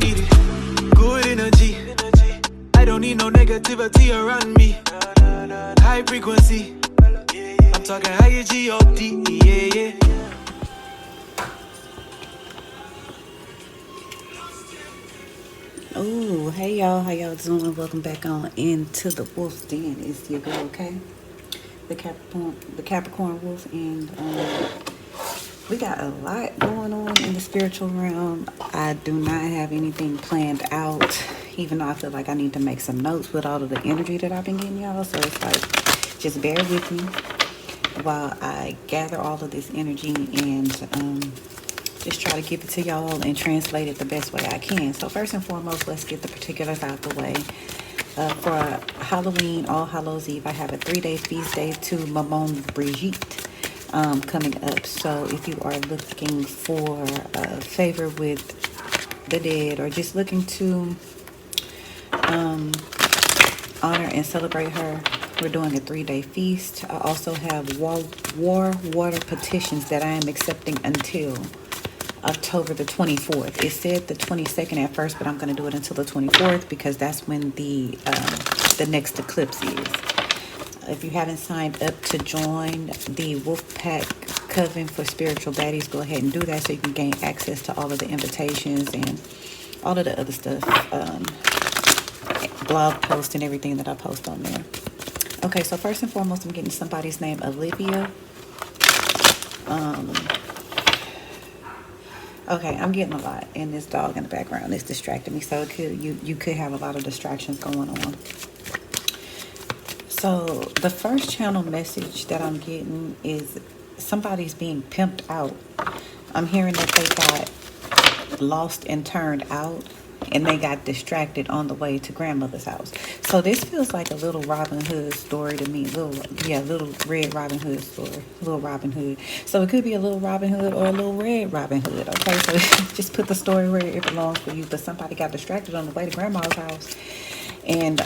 need it. Good energy. I don't need no negativity around me. High frequency. I'm talking higher G-O-D, yeah, yeah. Oh, hey y'all, how y'all doing? Welcome back on Into the Wolf's Den. It's your girl, okay? The Capricorn Wolf, and we got a lot going on in the spiritual realm. I do not have anything planned out, even though I feel like I need to make some notes with all of the energy that I've been getting, y'all. So it's like, just bear with me while I gather all of this energy and just try to give it to y'all and translate it the best way I can. So first and foremost, let's get the particulars out the way. For Halloween, All Hallows Eve, I have a 3-day feast day to Maman Brigitte coming up. So if you are looking for a favor with the dead, or just looking to honor and celebrate her, we're doing a 3-day feast. I also have water petitions that I am accepting until October the 24th. It said the 22nd at first, but I'm going to do it until the 24th because that's when the next eclipse is. If you haven't signed up to join the Wolfpack Coven for Spiritual Baddies, go ahead and do that so you can gain access to all of the invitations and all of the other stuff, blog posts and everything that I post on there. Okay, so first and foremost, I'm getting somebody's name, Olivia. Okay, I'm getting a lot, and this dog in the background is distracting me, so it could you could have a lot of distractions going on. So the first channel message that I'm getting is somebody's being pimped out. I'm hearing that they got lost and turned out, and they got distracted on the way to grandmother's house. So this feels like a little Robin Hood story to me. Little Red Robin Hood story. Little Robin Hood. So it could be a little Robin Hood or a little Red Robin Hood. Okay, so just put the story where it belongs for you. But somebody got distracted on the way to grandma's house and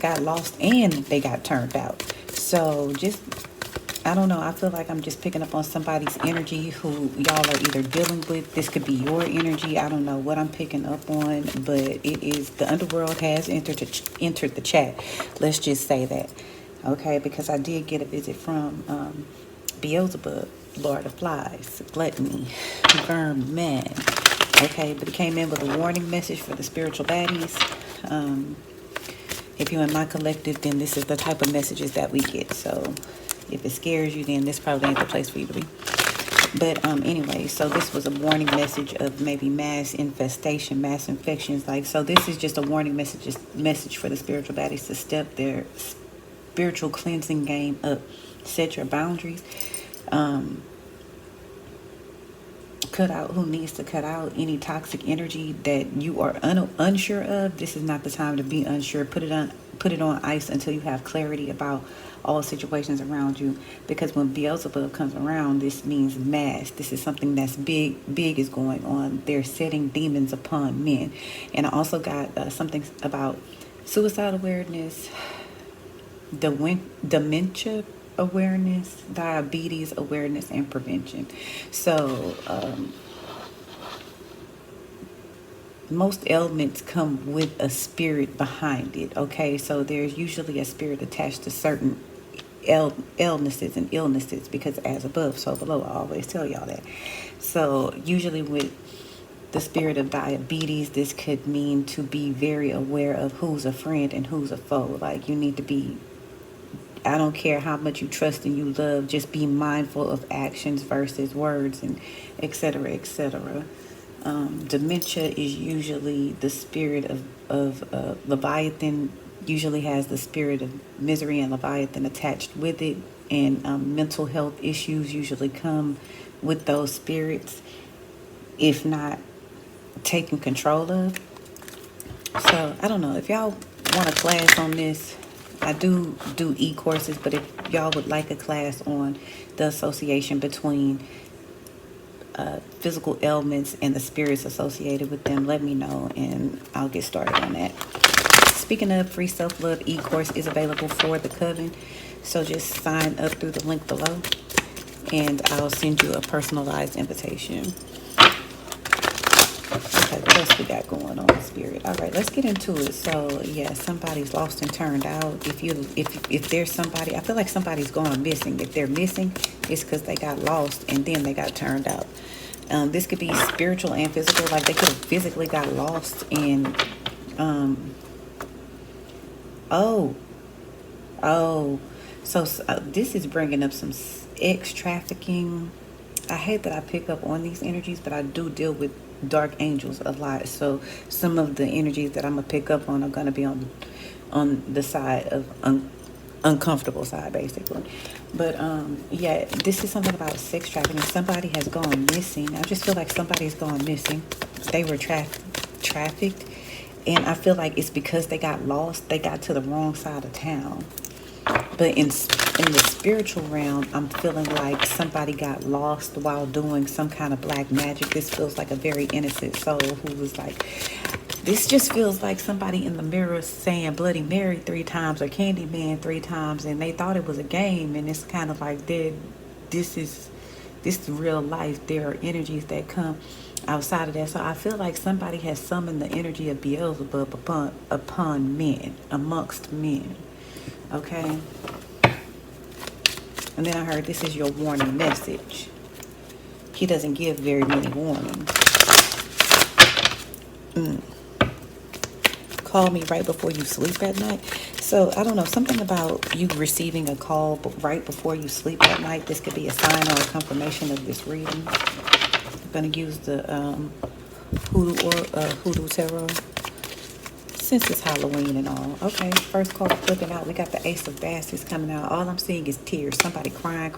got lost, and they got turned out. So just, I don't know. I feel like I'm just picking up on somebody's energy who y'all are either dealing with. This could be your energy. I don't know what I'm picking up on, but it is, the underworld has entered the chat. Let's just say that. Okay, because I did get a visit from Beelzebub, Lord of Flies, Gluttony, Vermin. Okay, but it came in with a warning message for the spiritual baddies. If you're in my collective, then this is the type of messages that we get. So if it scares you, then this probably ain't the place for you to be. But anyway, so this was a warning message of maybe mass infestation, mass infections. Like, so this is just a warning message for the spiritual baddies to step their spiritual cleansing game up. Set your boundaries. Cut out who needs to cut out. Any toxic energy that you are unsure of, this is not the time to be unsure. Put it on ice until you have clarity about all situations around you, because when Beelzebub comes around, this means mass. This is something that's big is going on. They're setting demons upon men. And I also got something about suicide awareness, dementia awareness, diabetes awareness, and prevention. So most ailments come with a spirit behind it. Okay, so there's usually a spirit attached to certain illnesses and illnesses, because as above so below, I always tell y'all that. So usually with the spirit of diabetes, this could mean to be very aware of who's a friend and who's a foe. Like, you need to be, I don't care how much you trust and you love, just be mindful of actions versus words, and etc., etc. Dementia is usually the spirit of Leviathan, usually has the spirit of misery and Leviathan attached with it, and mental health issues usually come with those spirits, if not taken control of. So I don't know if y'all want a class on this. I do e-courses, but if y'all would like a class on the association between physical ailments and the spirits associated with them, let me know and I'll get started on that. Speaking of, free self-love e-course is available for the coven, so just sign up through the link below and I'll send you a personalized invitation. Okay, what else we got going on, Spirit? All right, let's get into it. So, yeah, somebody's lost and turned out. If there's somebody, I feel like somebody's gone missing. If they're missing, it's because they got lost and then they got turned out. This could be spiritual and physical. Like they could have physically got lost and, oh, so this is bringing up some sex trafficking. I hate that I pick up on these energies, but I do deal with dark angels a lot. So some of the energies that I'm gonna pick up on are gonna be on the side of uncomfortable side, basically. But yeah, this is something about sex trafficking. Somebody has gone missing. I just feel like somebody's gone missing. They were trafficked, and I feel like it's because they got lost. They got to the wrong side of town. But in the spiritual realm, I'm feeling like somebody got lost while doing some kind of black magic. This feels like a very innocent soul who was like, this just feels like somebody in the mirror saying Bloody Mary 3 times or Candyman 3 times, and they thought it was a game. And it's kind of like, this is real life. There are energies that come outside of that. So I feel like somebody has summoned the energy of Beelzebub upon men, amongst men. Okay. And then I heard this is your warning message. He doesn't give very many warnings. Call me right before you sleep at night. So I don't know, something about you receiving a call right before you sleep at night. This could be a sign or a confirmation of this reading. I'm going to use the Hoodoo Tarot. Since it's Halloween and all. Okay, first card flipping out. We got the Ace of Baskets coming out. All I'm seeing is tears. Somebody crying.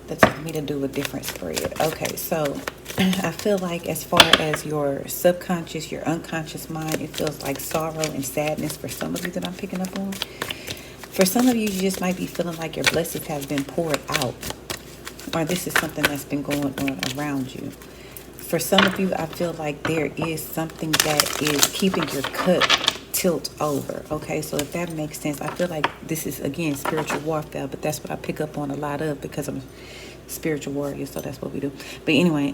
That took me to do a different spread. Okay, so I feel like as far as your subconscious, your unconscious mind, it feels like sorrow and sadness for some of you that I'm picking up on. For some of you, you just might be feeling like your blessings have been poured out. Or this is something that's been going on around you. For some of you, I feel like there is something that is keeping your cup tilt over. Okay, so if that makes sense, I feel like this is, again, spiritual warfare, but that's what I pick up on a lot of because I'm a spiritual warrior, so that's what we do. But anyway,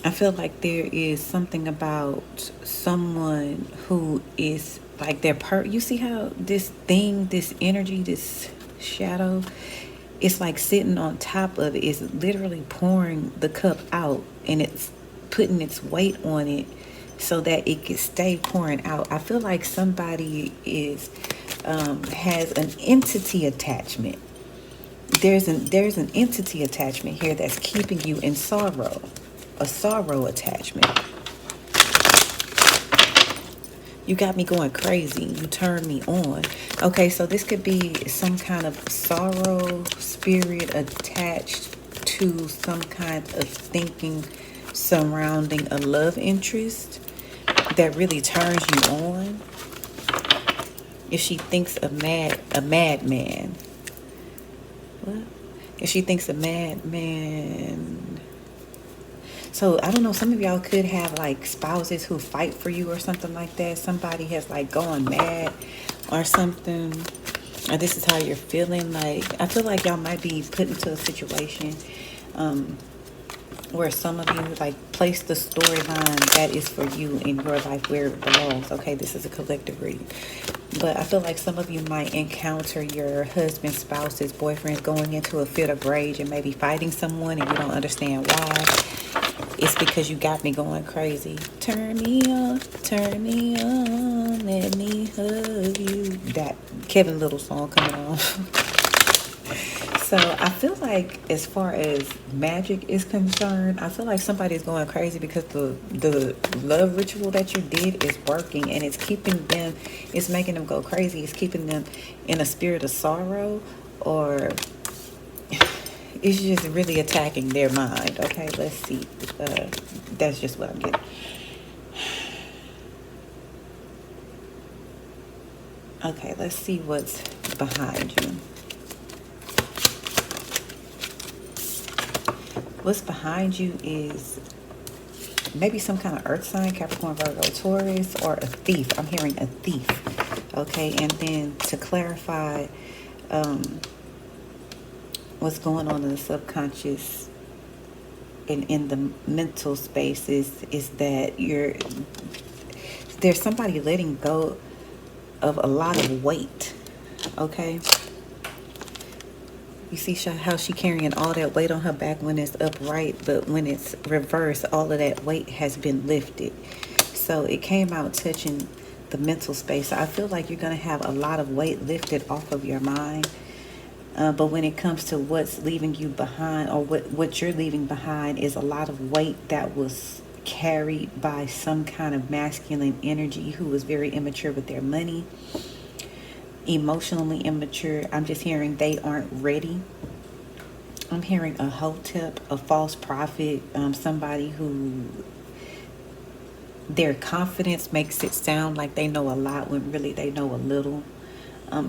I feel like there is something about someone who is like you see how this thing, this energy, this shadow, it's like sitting on top of it. It's literally pouring the cup out, and it's putting its weight on it so that it can stay pouring out. I feel like somebody has an entity attachment. There's an entity attachment here that's keeping you in sorrow, a sorrow attachment. You got me going crazy. You turned me on. Okay, so this could be some kind of sorrow spirit attached to some kind of thinking surrounding a love interest that really turns you on. If she thinks a madman. What? If she thinks a madman. So, I don't know, some of y'all could have, like, spouses who fight for you or something like that. Somebody has, like, gone mad or something. Or this is how you're feeling. Like, I feel like y'all might be put into a situation where some of you, like, place the storyline that is for you in your life where it belongs. Okay, this is a collective reading. But I feel like some of you might encounter your husband, spouses, boyfriends going into a fit of rage and maybe fighting someone and you don't understand why. It's because you got me going crazy. Turn me on, let me hug you. That Kevin Little song coming on. So I feel like as far as magic is concerned, I feel like somebody's going crazy because the love ritual that you did is working, and it's keeping them, it's making them go crazy. It's keeping them in a spirit of sorrow, or it's just really attacking their mind. Okay, let's see. That's just what I'm getting. Okay, let's see what's behind you. What's behind you is maybe some kind of earth sign, Capricorn, Virgo, Taurus, or a thief. I'm hearing a thief. Okay, and then to clarify what's going on in the subconscious, in the mental space is that there's somebody letting go of a lot of weight. Okay, you see how she carrying all that weight on her back when it's upright, but when it's reversed, all of that weight has been lifted. So it came out touching the mental space. So I feel like you're going to have a lot of weight lifted off of your mind. But when it comes to what's leaving you behind, or what you're leaving behind, is a lot of weight that was carried by some kind of masculine energy who was very immature with their money, emotionally immature. I'm just hearing they aren't ready. I'm hearing a hotep, a false prophet, somebody who their confidence makes it sound like they know a lot when really they know a little.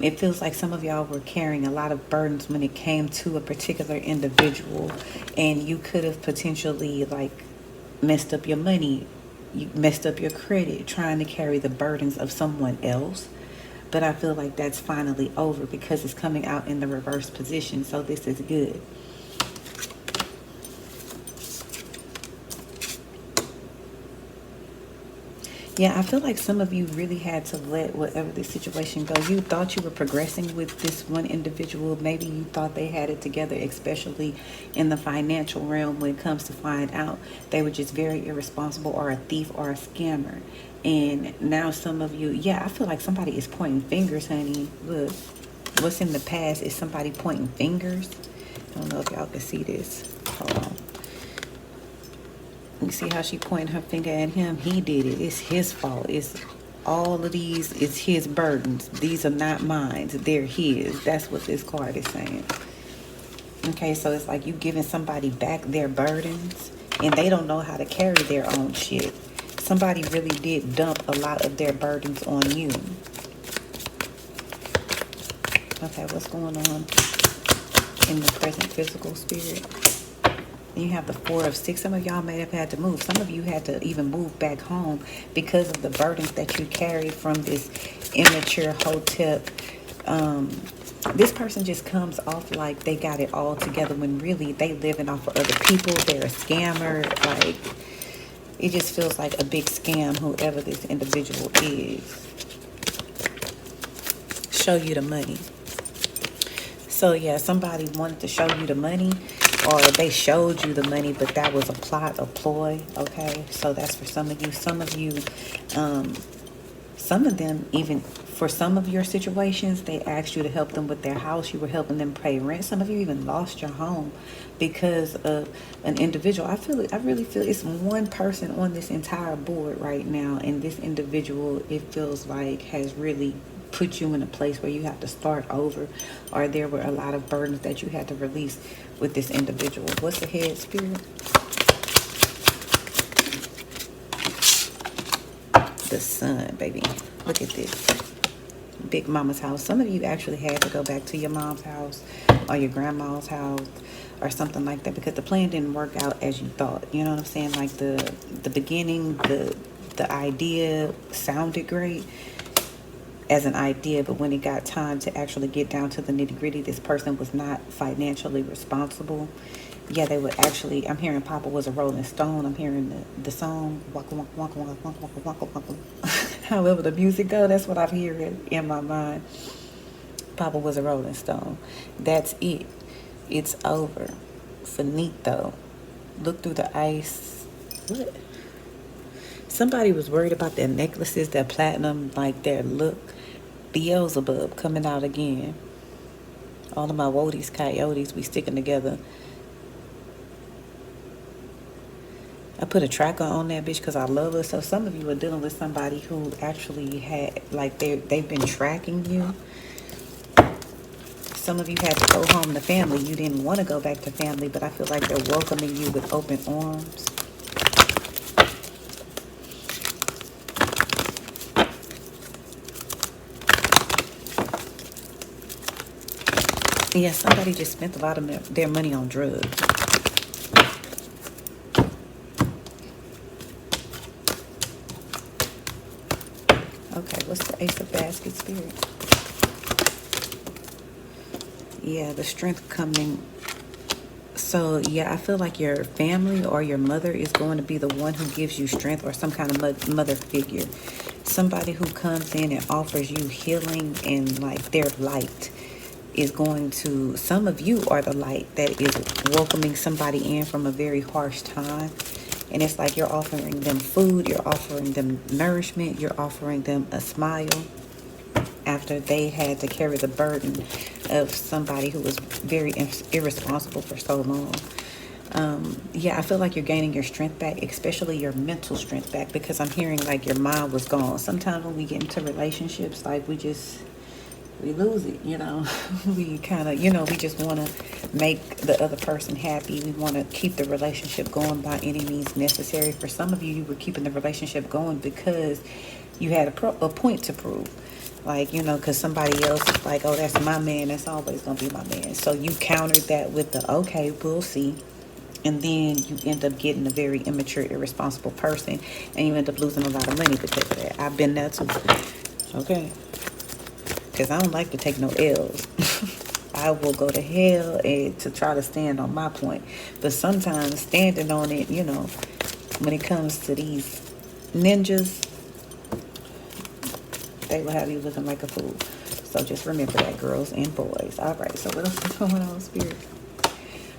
It feels like some of y'all were carrying a lot of burdens when it came to a particular individual, and you could have potentially like messed up your money, you messed up your credit trying to carry the burdens of someone else. But I feel like that's finally over because it's coming out in the reverse position, so this is good. Yeah, I feel like some of you really had to let whatever the situation go. You thought you were progressing with this one individual. Maybe you thought they had it together, especially in the financial realm. When it comes to find out, they were just very irresponsible, or a thief, or a scammer. And now some of you, yeah, I feel like somebody is pointing fingers, honey. Look, what's in the past is somebody pointing fingers. I don't know if y'all can see this. Hold on. You see how she pointing her finger at him? He did it. It's his fault. It's all of these. It's his burdens. These are not mine. They're his. That's what this card is saying. Okay, so it's like you giving somebody back their burdens, and they don't know how to carry their own shit. Somebody really did dump a lot of their burdens on you. Okay, what's going on in the present physical spirit? You have the 4 of 6. Some of y'all may have had to move. Some of you had to even move back home because of the burdens that you carried from this immature hotep. This person just comes off like they got it all together when really they living off of other people. They're a scammer. Like, it just feels like a big scam, whoever this individual is. Show you the money. So yeah, somebody wanted to show you the money, or they showed you the money, but that was a plot, a ploy. Okay, so that's for some of you. Some of you, some of them, even for some of your situations, they asked you to help them with their house. You were helping them pay rent. Some of you even lost your home because of an individual. I really feel it's one person on this entire board right now, and this individual, it feels like, has really put you in a place where you have to start over, or there were a lot of burdens that you had to release with this individual. What's the head, spirit? The sun, baby. Look at this. Big mama's house. Some of you actually had to go back to your mom's house or your grandma's house or something like that because the plan didn't work out as you thought. You know what I'm saying? Like the beginning, the idea sounded great as an idea, but when it got time to actually get down to the nitty-gritty, this person was not financially responsible. Yeah, they would actually, I'm hearing Papa was a rolling stone. I'm hearing the song waka waka waka waka waka waka waka. However the music go, that's what I'm hearing in my mind. Papa was a rolling stone. That's it. It's over. Finito. Look through the ice. What? Somebody was worried about their necklaces, their platinum, like their look. Beelzebub coming out again. All of my woadies, coyotes, we sticking together. I put a tracker on that bitch because I love her. So some of you are dealing with somebody who actually had, like, they've been tracking you. Some of you had to go home to family. You didn't want to go back to family, but I feel like they're welcoming you with open arms. Yeah, somebody just spent a lot of their money on drugs. Okay, what's the Ace of Baskets, spirit? Yeah, the strength coming So yeah, I feel like your family or your mother is going to be the one who gives you strength, or some kind of mother figure. Somebody who comes in and offers you healing, and like their light is going to, some of you are the light that is welcoming somebody in from a very harsh time. And it's like you're offering them food, you're offering them nourishment, you're offering them a smile after they had to carry the burden of somebody who was very irresponsible for so long. Yeah, I feel like you're gaining your strength back, especially your mental strength back, because I'm hearing like your mind was gone. Sometimes when we get into relationships, like we lose it, we kind of, we just want to make the other person happy. We want to keep the relationship going by any means necessary. For some of you, you were keeping the relationship going because you had a point to prove. Like, because somebody else is like, oh, that's my man, that's always going to be my man. So you countered that with the, okay, we'll see. And then you end up getting a very immature, irresponsible person, and you end up losing a lot of money because of that. I've been there too. Okay. Because I don't like to take no L's. I will go to hell to try to stand on my point. But sometimes standing on it, when it comes to these ninjas, they will have you looking like a fool. So just remember that, girls and boys. All right, so what else is going on, Spirit?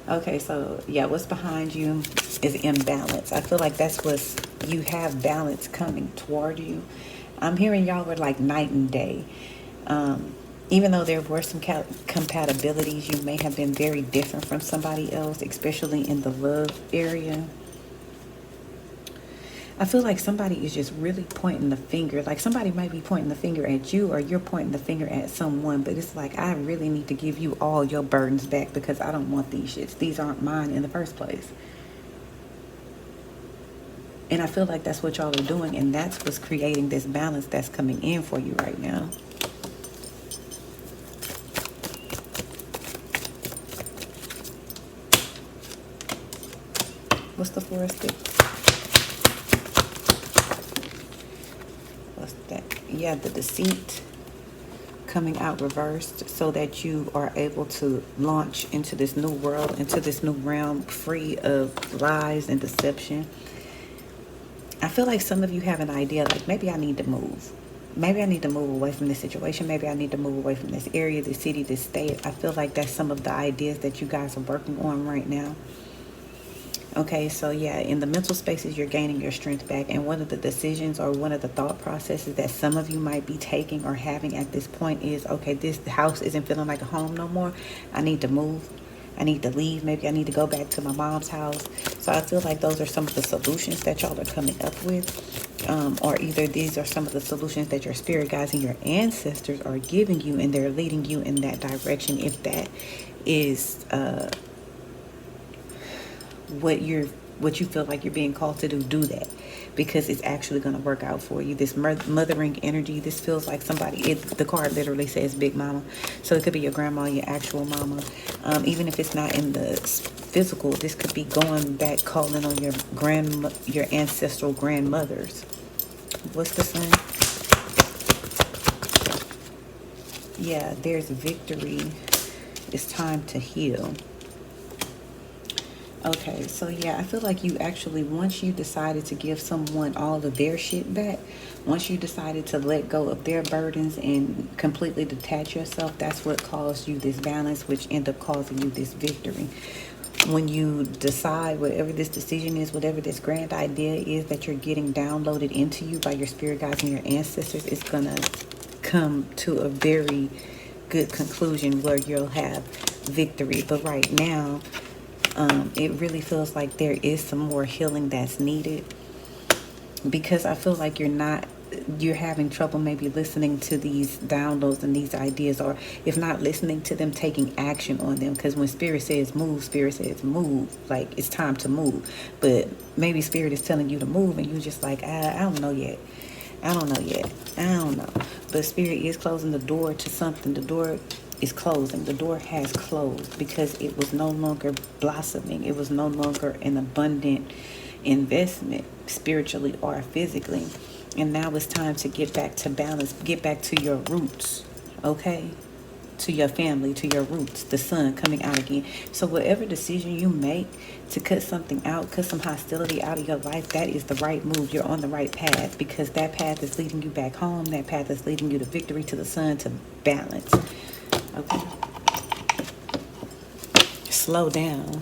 Okay, so yeah, what's behind you is imbalance. I feel like you have balance coming toward you. I'm hearing y'all were like night and day. Even though there were some compatibilities, you may have been very different from somebody else, especially in the love area. I feel like somebody is just really pointing the finger. Like somebody might be pointing the finger at you, or you're pointing the finger at someone. But it's like, I really need to give you all your burdens back because I don't want these shits. These aren't mine in the first place. And I feel like that's what y'all are doing. And that's what's creating this balance that's coming in for you right now. What's the Four of Sticks? What's that? Yeah, the deceit coming out reversed, so that you are able to launch into this new world, into this new realm, free of lies and deception. I feel like some of you have an idea, like maybe I need to move. Maybe I need to move away from this situation. Maybe I need to move away from this area, this city, this state. I feel like that's some of the ideas that you guys are working on right now. Okay, so yeah, in the mental spaces, you're gaining your strength back. And one of the decisions or one of the thought processes that some of you might be taking or having at this point is, okay, this house isn't feeling like a home no more. I need to move. I need to leave. Maybe I need to go back to my mom's house. So I feel like those are some of the solutions that y'all are coming up with. Or either these are some of the solutions that your spirit guides and your ancestors are giving you, and they're leading you in that direction. If that is what you feel like you're being called to do that, because it's actually going to work out for you. This mothering energy, this feels like somebody, the card literally says big mama, so it could be your grandma, your actual mama. Even if it's not in the physical, this could be going back, calling on your ancestral grandmothers. What's the sun? Yeah, there's victory. It's time to heal. Okay, so yeah, I feel like you actually, once you decided to give someone all of their shit back, once you decided to let go of their burdens and completely detach yourself, that's what caused you this balance, which ended up causing you this victory. When you decide whatever this decision is, whatever this grand idea is that you're getting downloaded into you by your spirit guides and your ancestors, it's going to come to a very good conclusion where you'll have victory. But right now, it really feels like there is some more healing that's needed, because I feel like you're having trouble maybe listening to these downloads and these ideas, or if not listening to them, taking action on them. Because when spirit says move, like it's time to move. But maybe spirit is telling you to move and you're just like, I don't know yet. I don't know. But spirit is closing the door to something. The door is closing. The door has closed because it was no longer blossoming. It was no longer an abundant investment, spiritually or physically. And now it's time to get back to balance, get back to your roots. Okay? to your family, to your roots, the sun coming out again. So whatever decision you make to cut something out, cut some hostility out of your life, that is the right move. You're on the right path, because that path is leading you back home. That path is leading you to victory, to the sun, to balance. Okay. Slow down.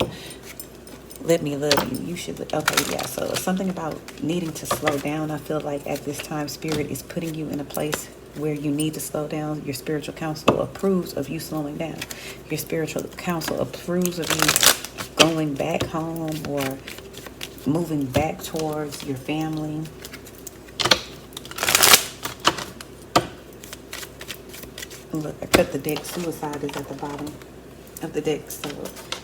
Let me love you. You should. Okay, yeah. So something about needing to slow down. I feel like at this time, Spirit is putting you in a place where you need to slow down. Your spiritual counsel approves of you slowing down. Your spiritual counsel approves of you going back home or moving back towards your family. Look, I cut the deck. Suicide is at the bottom of the deck. So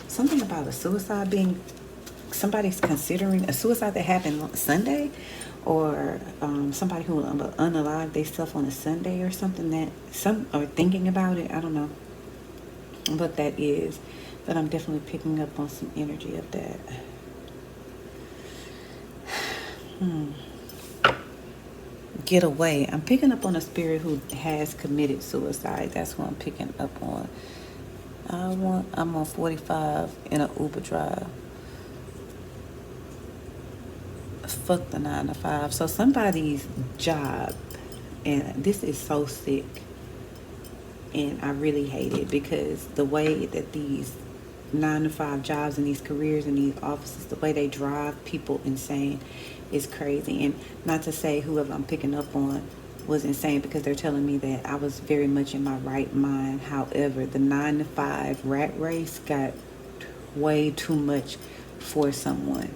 something about a suicide being, somebody's considering a suicide that happened Sunday, or somebody who unalived themselves on a Sunday or something, that some are thinking about it. I don't know what that is, but I'm definitely picking up on some energy of that. Get away. I'm picking up on a spirit who has committed suicide. That's what I'm picking up on. I'm on 45 in an Uber drive. Fuck the 9 to 5. So somebody's job, and this is so sick, and I really hate it, because the way that these 9 to 5 jobs and these careers and these offices, the way they drive people insane is crazy. And not to say whoever I'm picking up on was insane, because they're telling me that I was very much in my right mind. However, the 9 to 5 rat race got way too much for someone,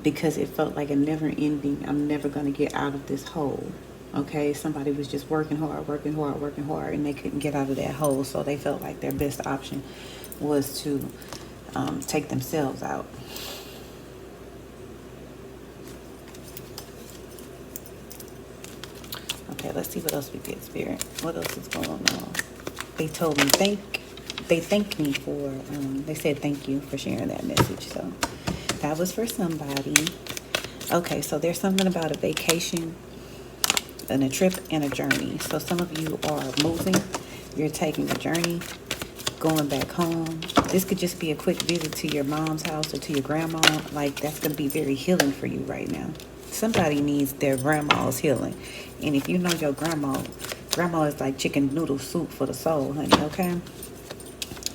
because it felt like a never ending, I'm never going to get out of this hole. Okay, somebody was just working hard, and they couldn't get out of that hole, so they felt like their best option was to take themselves out. Okay, let's see what else we get, Spirit. What else is going on? They told me they thanked me for, they said thank you for sharing that message. So that was for somebody. Okay, so there's something about a vacation and a trip and a journey. So some of you are moving, you're taking a journey, going back home. This could just be a quick visit to your mom's house or to your grandma. Like, that's going to be very healing for you right now. Somebody needs their grandma's healing. And if you know your grandma is like chicken noodle soup for the soul, honey, okay?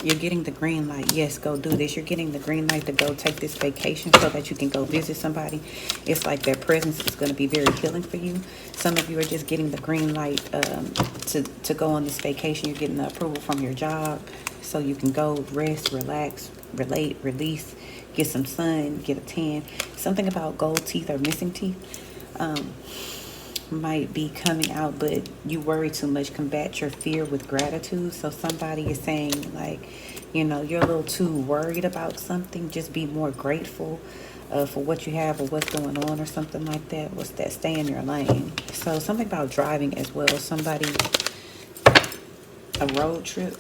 You're getting the green light. Yes, go do this. You're getting the green light to go take this vacation so that you can go visit somebody. It's like their presence is going to be very healing for you. Some of you are just getting the green light to go on this vacation. You're getting the approval from your job so you can go rest, relax, relate, release, get some sun, get a tan. Something about gold teeth or missing teeth might be coming out, but you worry too much. Combat your fear with gratitude. So somebody is saying, like, you know, you're a little too worried about something. Just be more grateful for what you have or what's going on or something like that. What's that? Stay in your lane. So something about driving as well. Somebody, a road trip,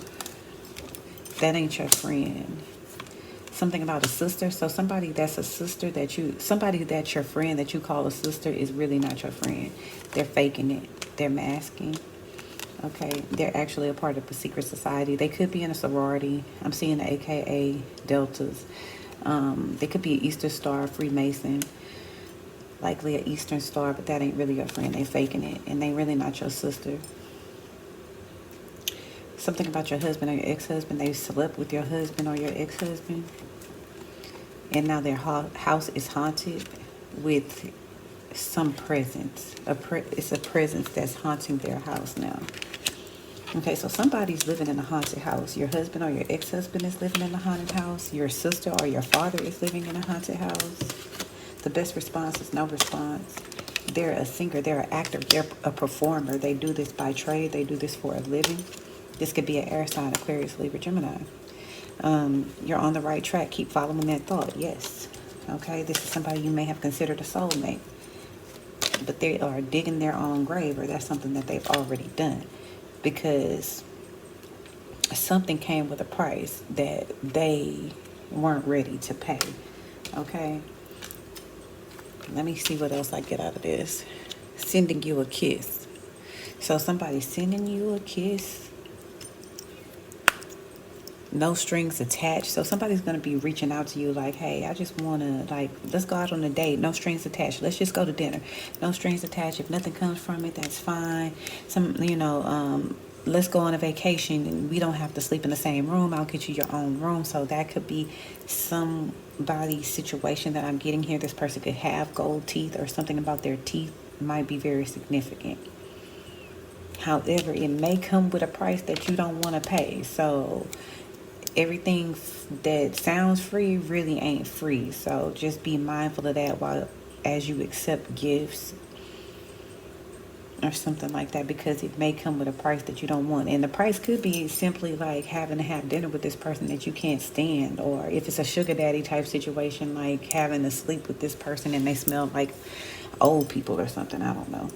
that ain't your friend. Something about a sister. So somebody that's a sister somebody that's your friend that you call a sister is really not your friend. They're faking it. They're masking. Okay. They're actually a part of a secret society. They could be in a sorority. I'm seeing the AKA Deltas. They could be an Eastern Star, Freemason. Likely an Eastern Star, but that ain't really your friend. They faking it. And they really not your sister. Something about your husband or your ex-husband. They slept with your husband or your ex-husband. And now their house is haunted with some presence. It's a presence that's haunting their house now. Okay, so somebody's living in a haunted house. Your husband or your ex-husband is living in a haunted house. Your sister or your father is living in a haunted house. The best response is no response. They're a singer. They're an actor. They're a performer. They do this by trade. They do this for a living. This could be an air sign, Aquarius, Libra, Gemini. You're on the right track. Keep following that thought. Yes. Okay. This is somebody you may have considered a soulmate. But they are digging their own grave, or that's something that they've already done. Because something came with a price that they weren't ready to pay. Okay. Let me see what else I get out of this. Sending you a kiss. So somebody's sending you a kiss. no strings attached. So somebody's going to be reaching out to you like, hey, I just want to, like, let's go out on a date. No strings attached. Let's just go to dinner. No strings attached. If nothing comes from it, that's fine. Let's go on a vacation and we don't have to sleep in the same room. I'll get you your own room. So that could be somebody's situation that I'm getting here. This person could have gold teeth, or something about their teeth might be very significant. However, it may come with a price that you don't want to pay. So everything that sounds free really ain't free. So just be mindful of that as you accept gifts or something like that, because it may come with a price that you don't want. And the price could be simply like having to have dinner with this person that you can't stand, or if it's a sugar daddy type situation, like having to sleep with this person and they smell like old people or something. I don't know.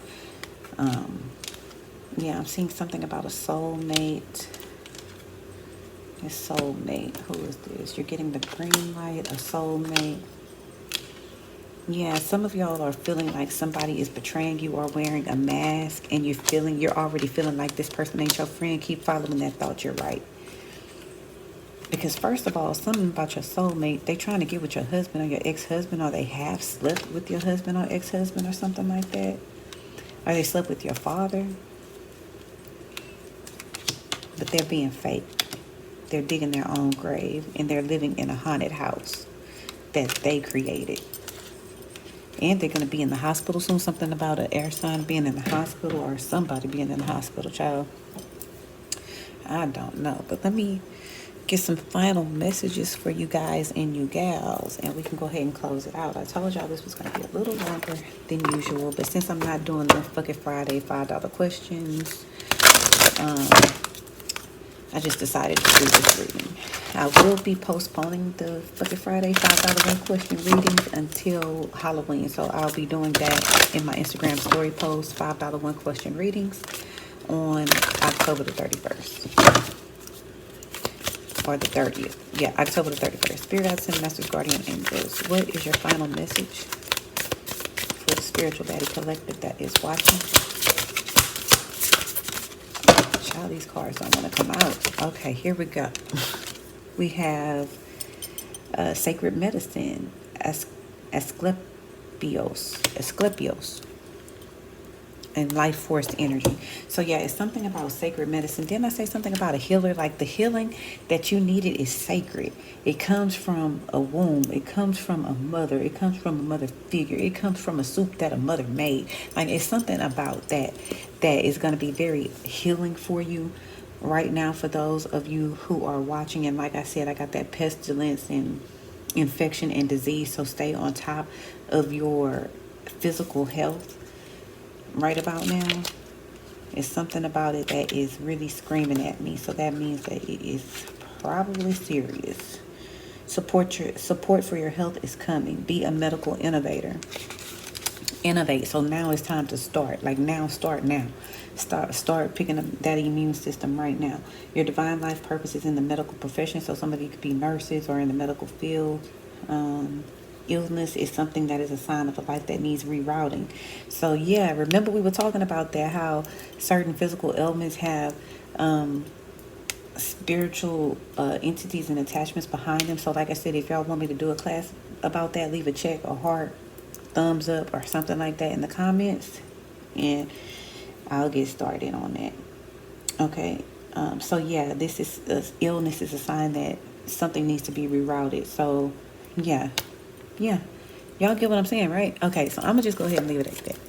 Yeah, I'm seeing something about a soulmate. A soulmate. Who is this? You're getting the green light. A soulmate. Yeah, some of y'all are feeling like somebody is betraying you or wearing a mask, and you're already feeling like this person ain't your friend. Keep following that thought. You're right. Because first of all, something about your soulmate, they trying to get with your husband or your ex-husband, or they have slept with your husband or ex-husband or something like that. Or they slept with your father. But they're being fake. They're digging their own grave, and they're living in a haunted house that they created. And they're going to be in the hospital soon. Something about an air sign being in the hospital, or somebody being in the hospital, child. I don't know. But let me get some final messages for you guys and you gals, and we can go ahead and close it out. I told y'all this was going to be a little longer than usual, but since I'm not doing the fucking Friday $5 questions, I just decided to do this reading. I will be postponing the fucking Friday $5 one question readings until Halloween. So I'll be doing that in my Instagram story post, $5 one question readings on October the 31st. Or the 30th. Yeah, October the 31st. Spirit guides and masters, guardian angels. What is your final message for the spiritual baddie collective that is watching? Child, these cards don't want to come out. Okay, here we go. We have sacred medicine, Asclepios, and life force energy. So yeah, it's something about sacred medicine. Didn't I say something about a healer? Like the healing that you needed is sacred. It comes from a womb. It comes from a mother. It comes from a mother figure. It comes from a soup that a mother made. Like, it's something about that is going to be very healing for you right now, for those of you who are watching. And like I said, I got that pestilence and infection and disease. So stay on top of your physical health right about now. It's something about it that is really screaming at me. So that means that it is probably serious. Support for your health is coming. Be a medical innovator. Innovate. So now it's time to start. Like now, start now. Start picking up that immune system right now. Your divine life purpose is in the medical profession. So somebody could be nurses or in the medical field. Illness is something that is a sign of a life that needs rerouting. So yeah, remember we were talking about that, how certain physical ailments have spiritual entities and attachments behind them. So like I said, if y'all want me to do a class about that, leave a check or heart, thumbs up or something like that in the comments, and I'll get started on that. Okay. So yeah, this is illness is a sign that something needs to be rerouted. So yeah. Y'all get what I'm saying, right? Okay, so I'm gonna just go ahead and leave it at that.